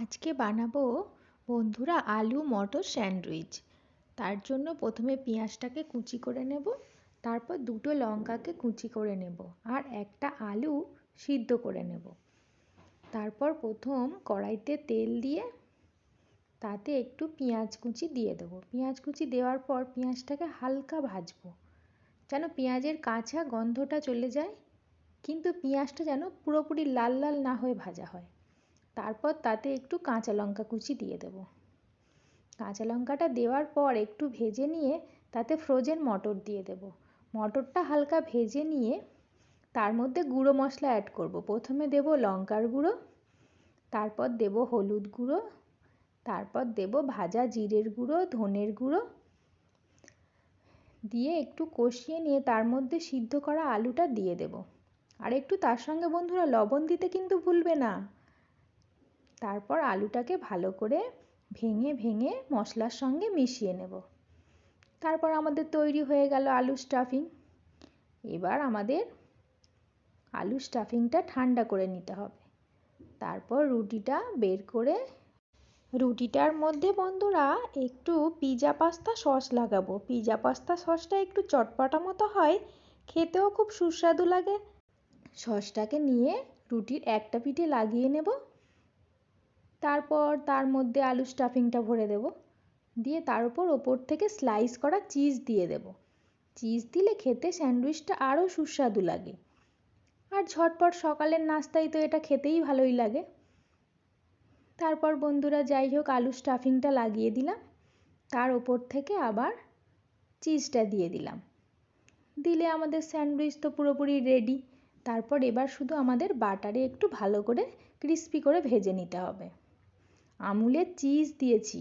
আজকে বানাবো বন্ধুরা আলু মটর স্যান্ডউইচ। তার জন্য প্রথমে পেঁয়াজটাকে কুচি করে নেব, তারপর দুটো লঙ্কাকে কুচি করে নেব আর একটা আলু সিদ্ধ করে নেব। তারপর প্রথম কড়াইতে তেল দিয়ে তাতে একটু পেঁয়াজ কুচি দিয়ে দেবো। পেঁয়াজ কুচি দেওয়ার পর পেঁয়াজটাকে হালকা ভাজবো, যেন পেঁয়াজের কাঁচা গন্ধটা চলে যায়, কিন্তু পেঁয়াজটা যেন পুরোপুরি লাল লাল না হয়ে ভাজা হয়। তারপর তাতে একটু কাঁচা লঙ্কা কুচি দিয়ে দেব। কাঁচা লঙ্কাটা দেওয়ার পর একটু ভেজে নিয়ে তাতে ফ্রোজেন মটর দিয়ে দেব। মটরটা হালকা ভেজে নিয়ে তার মধ্যে গুঁড়ো মশলা অ্যাড করব। প্রথমে দেব লঙ্কার গুঁড়ো, তারপর দেব হলুদ গুঁড়ো, তারপর দেব ভাজা জিরের গুঁড়ো, ধনের গুঁড়ো দিয়ে একটু কষিয়ে নিয়ে তার মধ্যে সিদ্ধ করা আলুটা দিয়ে দেব। আর একটু তার সঙ্গে বন্ধুরা লবণ দিতে কিন্তু ভুলবে না। তারপর আলুটাকে ভালো করে ভেঙে ভেঙে মশলার সঙ্গে মিশিয়ে নেব। তারপর আমাদের তৈরি হয়ে গেল আলু স্টাফিং। এবার আমাদের আলু স্টাফিংটা ঠান্ডা করে নিতে হবে। তারপর রুটিটা বের করে রুটিটার মধ্যে বন্ধুরা একটু পিৎজা পাস্তা সস লাগাবো। পিৎজা পাস্তা সসটা একটু চটপটা মতো হয়, খেতেও খুব সুস্বাদু লাগে। সসটাকে নিয়ে রুটির একটা পিঠে লাগিয়ে নেব, তারপর তার মধ্যে আলু স্টাফিংটা ভরে দেব, দিয়ে তার ওপর থেকে স্লাইস করা চিজ দিয়ে দেব। চিজ দিলে খেতে স্যান্ডউইচটা আরও সুস্বাদু লাগে। আর ঝটপট সকালের নাস্তায় তো এটা খেতেই ভালোই লাগে। তারপর বন্ধুরা যাই হোক আলু স্টাফিংটা লাগিয়ে দিলাম, তার ওপর থেকে আবার চিজটা দিয়ে দিলাম। দিলে আমাদের স্যান্ডউইচ তো পুরোপুরি রেডি। তারপর এবার শুধু আমাদের বাটারে একটু ভালো করে ক্রিস্পি করে ভেজে নিতে হবে। আমুলের চিজ দিয়েছি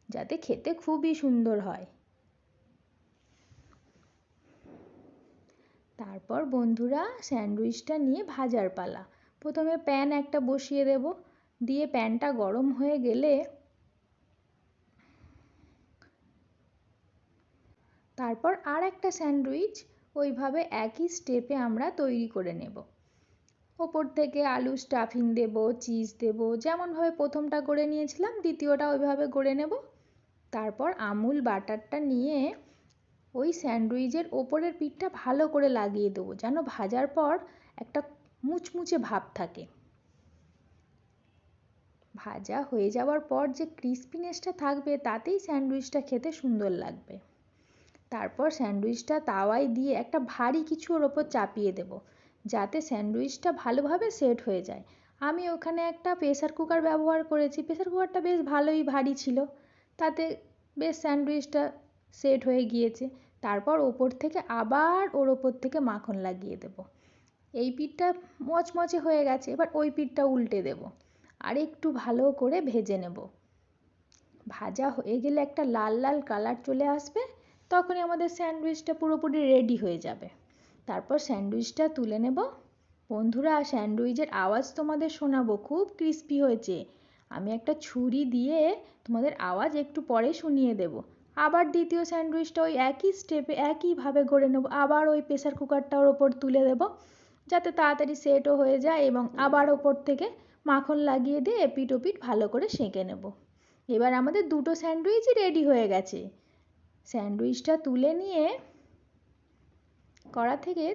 যাতে খেতে খুবই সুন্দর হয়। তারপর বন্ধুরা স্যান্ডউইচটা নিয়ে ভাজার পালা। প্রথমে প্যান একটা বসিয়ে দেব, দিয়ে প্যানটা গরম হয়ে গেলে তারপর আর একটা স্যান্ডউইচ ওইভাবে একই স্টেপে আমরা তৈরি করে নেব। ওপর থেকে আলু স্টাফিং দেব, চিজ দেব, যেমনভাবে প্রথমটা করে নিয়েছিলাম দ্বিতীয়টা ওইভাবে করে নেব। তারপর আমুল বাটারটা নিয়ে ওই স্যান্ডউইচের ওপরের পিঠটা ভালো করে লাগিয়ে দেবো, যেন ভাজার পর একটা মুচমুচে ভাব থাকে। ভাজা হয়ে যাওয়ার পর যে ক্রিস্পিনেসটা থাকবে তাতেই স্যান্ডউইচটা খেতে সুন্দর লাগবে। তারপর স্যান্ডউইচটা তাওয়ায় দিয়ে একটা ভারী কিছু ওর ওপর চাপিয়ে দেব, যাতে স্যান্ডউইচটা ভালোভাবে সেট হয়ে যায়। আমি ওখানে একটা প্রেসার কুকার ব্যবহার করেছি। প্রেসার কুকারটা বেশ ভালোই ভারী ছিল, তাতে বেশ স্যান্ডউইচটা সেট হয়ে গিয়েছে। তারপর ওপর থেকে আবার ওর ওপর থেকে মাখন লাগিয়ে দেব। এই পিঠটা মচমচে হয়ে গেছে, এবার ওই পিঠটা উল্টে দেব আর একটু ভালো করে ভেজে নেব। ভাজা হয়ে গেলে একটা লাল লাল কালার চলে আসবে, তখনই আমাদের স্যান্ডউইচটা পুরোপুরি রেডি হয়ে যাবে। তারপর স্যান্ডউইচটা তুলে নেব। বন্ধুরা স্যান্ডউইচের আওয়াজ তোমাদের শোনাবো, খুব ক্রিস্পি হয়েছে। আমি একটা ছুরি দিয়ে তোমাদের আওয়াজ একটু পরে শুনিয়ে দেব। আবার দ্বিতীয় স্যান্ডউইচটা ওই একই স্টেপে একইভাবে গড়ে নেব। আবার ওই প্রেসার কুকারটার ওপর তুলে দেব, যাতে তাড়াতাড়ি সেটও হয়ে যায়, এবং আবার ওপর থেকে মাখন লাগিয়ে দিয়ে এপিঠ ওপিঠ ভালো করে সেঁকে নেব। এবার আমাদের দুটো স্যান্ডউইচই রেডি হয়ে গেছে। স্যান্ডউইচটা তুলে নিয়ে কড়া থেকে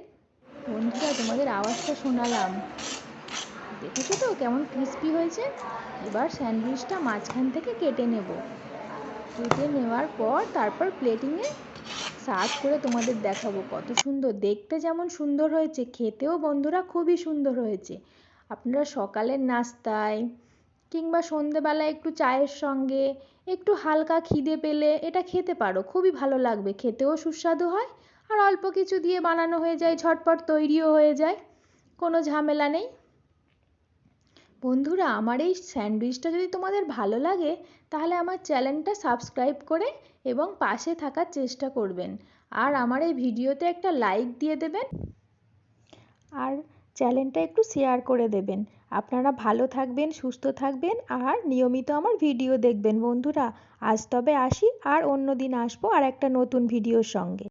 বন্ধুরা তোমাদের আওয়াজটা শোনালাম, দেখেছো তো কেমন ক্রিস্পি হয়েছে। এবার স্যান্ডউইচটা মাঝখান থেকে কেটে নেব। কেটে নেওয়ার পর তারপর প্লেটিংয়ে সার্ভ করে তোমাদের দেখাবো কত সুন্দর দেখতে। যেমন সুন্দর হয়েছে, খেতেও বন্ধুরা খুবই সুন্দর হয়েছে। আপনারা সকালের নাস্তায় কিংবা সন্ধেবেলায় একটু চায়ের সঙ্গে একটু হালকা খিদে পেলে এটা খেতে পারো, খুবই ভালো লাগবে, খেতেও সুস্বাদু হয়। আর অল্প কিছু দিয়ে বানানো হয়ে যায়, ঝটপট তৈরিও হয়ে যায়, কোনো ঝামেলা নেই। বন্ধুরা আমার এই স্যান্ডউইচটা যদি তোমাদের ভালো লাগে তাহলে আমার চ্যানেলটা সাবস্ক্রাইব করে এবং পাশে থাকার চেষ্টা করবেন। আর আমার এই ভিডিওতে একটা লাইক দিয়ে দেবেন আর চ্যানেলটা একটু শেয়ার করে দেবেন। আপনারা ভালো থাকবেন, সুস্থ থাকবেন আর নিয়মিত আমার ভিডিও দেখবেন বন্ধুরা। আজ তবে আসি, আর অন্য দিন আসবো আর একটা নতুন ভিডিওর সঙ্গে।